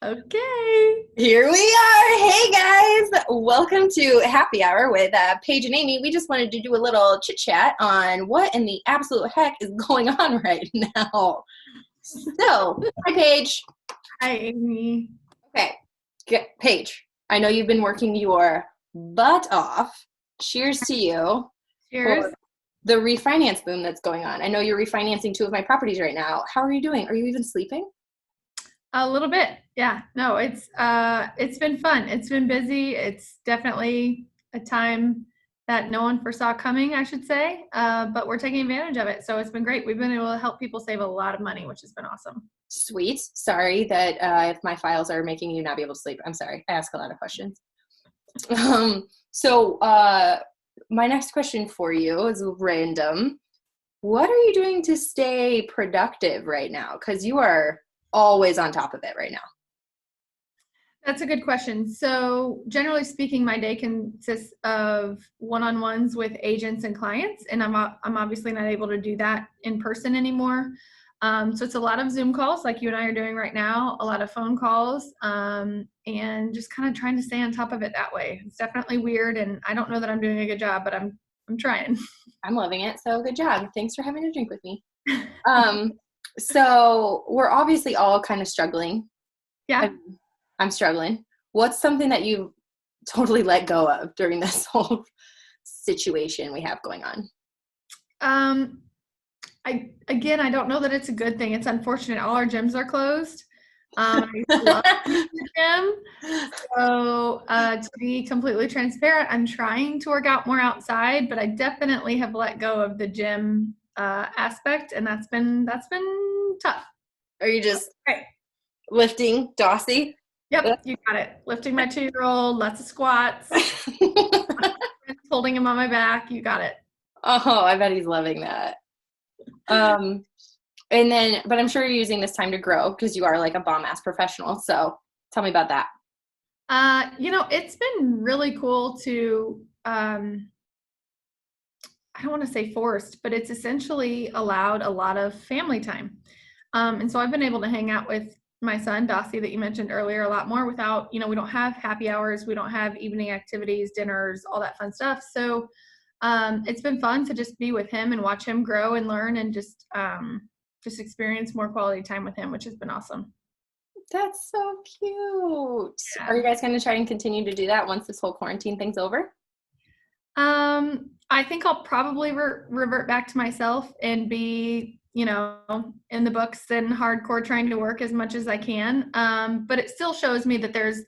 Okay. Here we are. Hey guys, welcome to Happy Hour with Paige and Amy. We just wanted to do a little chit chat on what in the absolute heck is going on right now. So, hi Paige. Hi, Amy. Okay, Paige, I know you've been working your butt off. Cheers to you Cheers. for the refinance boom that's going on. I know you're refinancing two of my properties right now. How are you doing? Are you even sleeping? A little bit. Yeah. No, it's been fun. It's been busy. It's definitely a time that no one foresaw coming, I should say. But we're taking advantage of it. So it's been great. We've been able to help people save a lot of money, which has been awesome. Sweet. Sorry that if my files are making you not be able to sleep. I'm sorry. I ask a lot of questions. So my next question for you is random. What are you doing to stay productive right now? Because you are always on top of it right now. That's a good question. So generally speaking, my day consists of one-on-ones with agents and clients, and I'm obviously not able to do that in person anymore. So it's a lot of Zoom calls like you and I are doing right now, a lot of phone calls, and just kind of trying to stay on top of it that way. It's definitely weird, and I don't know that I'm doing a good job, but I'm trying. I'm loving it. So good job. Thanks for having a drink with me. So we're obviously all kind of struggling. Yeah. I'm struggling. What's something that you totally let go of during this whole situation we have going on? I don't know that it's a good thing. It's unfortunate. All our gyms are closed. I love the gym. So to be completely transparent, I'm trying to work out more outside, but I definitely have let go of the gym aspect, and that's been tough. Are you just lifting Dossie? Yep, you got it. Lifting my 2-year-old, lots of squats, holding him on my back. You got it. Oh, I bet he's loving that. But I'm sure you're using this time to grow because you are like a bomb-ass professional. So tell me about that. It's been really cool to, I don't want to say forced, but it's essentially allowed a lot of family time. And so I've been able to hang out with my son, Dossie, that you mentioned earlier, a lot more without, we don't have happy hours. We don't have evening activities, dinners, all that fun stuff. So it's been fun to just be with him and watch him grow and learn and just experience more quality time with him, which has been awesome. That's so cute. Yeah. Are you guys going to try and continue to do that once this whole quarantine thing's over? I think I'll probably revert back to myself and be, in the books and hardcore trying to work as much as I can. But it still shows me that there's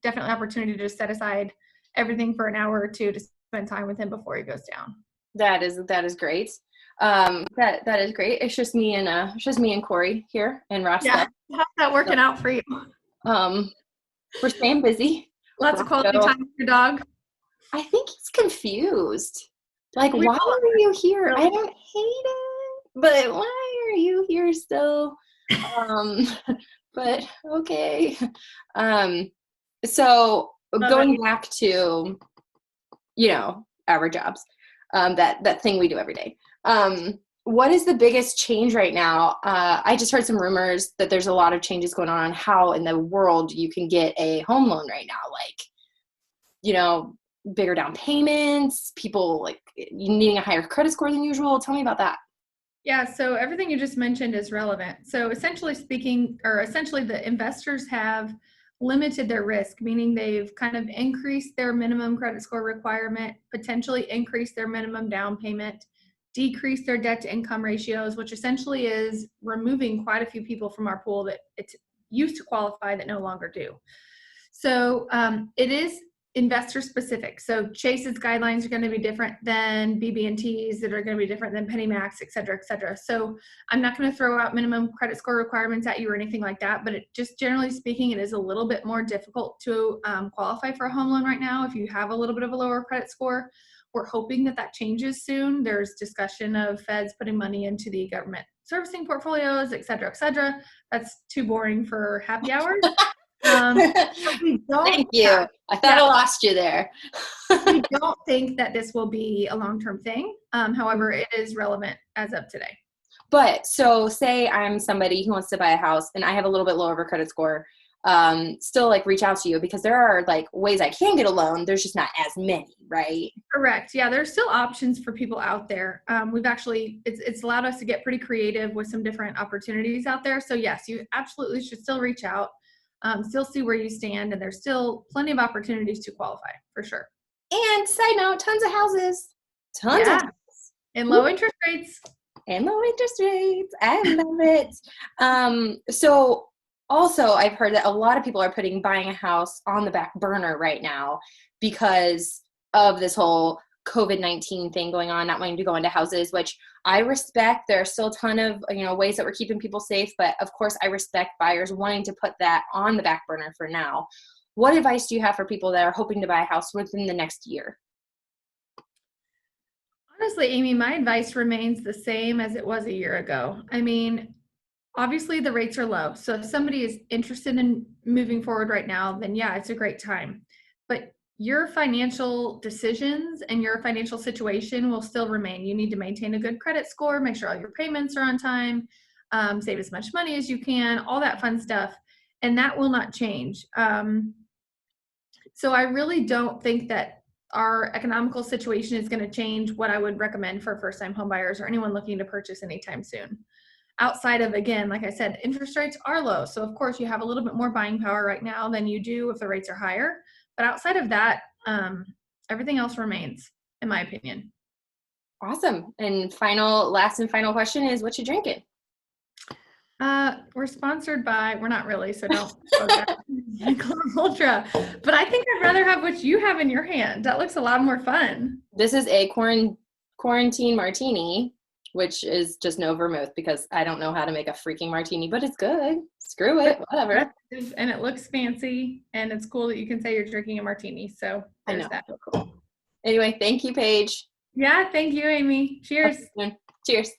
definitely opportunity to just set aside everything for an hour or two to spend time with him before he goes down. That is great. That is great. It's just me and Corey here in Rochester. Yeah, how's that working out for you? We're staying busy. Lots of quality time with your dog. I think he's confused. Like, why are you here? I don't hate it, but why are you here still? But okay. So going back to, our jobs, that thing we do every day. What is the biggest change right now? I just heard some rumors that there's a lot of changes going on how in the world you can get a home loan right now. Like, bigger down payments, people like needing a higher credit score than usual. Tell me about that. Yeah, so everything you just mentioned is relevant. So essentially the investors have limited their risk, meaning they've kind of increased their minimum credit score requirement, potentially increased their minimum down payment, decreased their debt to income ratios, which essentially is removing quite a few people from our pool that it used to qualify that no longer do. So it is investor specific. So Chase's guidelines are going to be different than BB&T's that are going to be different than PennyMax, et cetera, et cetera. So I'm not going to throw out minimum credit score requirements at you or anything like that, but just generally speaking, it is a little bit more difficult to qualify for a home loan right now if you have a little bit of a lower credit score. We're hoping that changes soon. There's discussion of feds putting money into the government servicing portfolios, et cetera, et cetera. That's too boring for happy hours. Thank you. I thought I lost you there. We don't think that this will be a long-term thing. However, it is relevant as of today. But so say I'm somebody who wants to buy a house and I have a little bit lower of a credit score. still like reach out to you, because there are like ways I can get a loan. There's just not as many, right? Correct. Yeah, there's still options for people out there. We've actually, it's allowed us to get pretty creative with some different opportunities out there. So yes, you absolutely should still reach out, still see where you stand, and there's still plenty of opportunities to qualify for sure. And side note, tons of houses, tons of Yeah, houses. and low interest rates. And low interest rates. I love it. So also I've heard that a lot of people are putting buying a house on the back burner right now because of this whole COVID-19 thing going on, not wanting to go into houses, which I respect. There are still a ton of, ways that we're keeping people safe, but of course I respect buyers wanting to put that on the back burner for now. What advice do you have for people that are hoping to buy a house within the next year? Honestly, Amy, my advice remains the same as it was a year ago. I mean, obviously the rates are low. So if somebody is interested in moving forward right now, then yeah, it's a great time. But your financial decisions and your financial situation will still remain. You need to maintain a good credit score, make sure all your payments are on time, save as much money as you can, all that fun stuff. And that will not change. So I really don't think that our economical situation is going to change what I would recommend for first-time homebuyers or anyone looking to purchase anytime soon. Outside of, again, like I said, interest rates are low. So of course you have a little bit more buying power right now than you do if the rates are higher. But outside of that, everything else remains, in my opinion. Awesome. And last and final question is, what you drinking? We're sponsored by, we're not really, so don't quote that. Club Ultra. But I think I'd rather have what you have in your hand. That looks a lot more fun. This is a quarantine martini, which is just no vermouth because I don't know how to make a freaking martini, but it's good. Screw it, whatever. And it looks fancy, and it's cool that you can say you're drinking a martini. So there's that. Cool. Anyway, thank you, Paige. Yeah, thank you, Amy. Cheers. Cheers.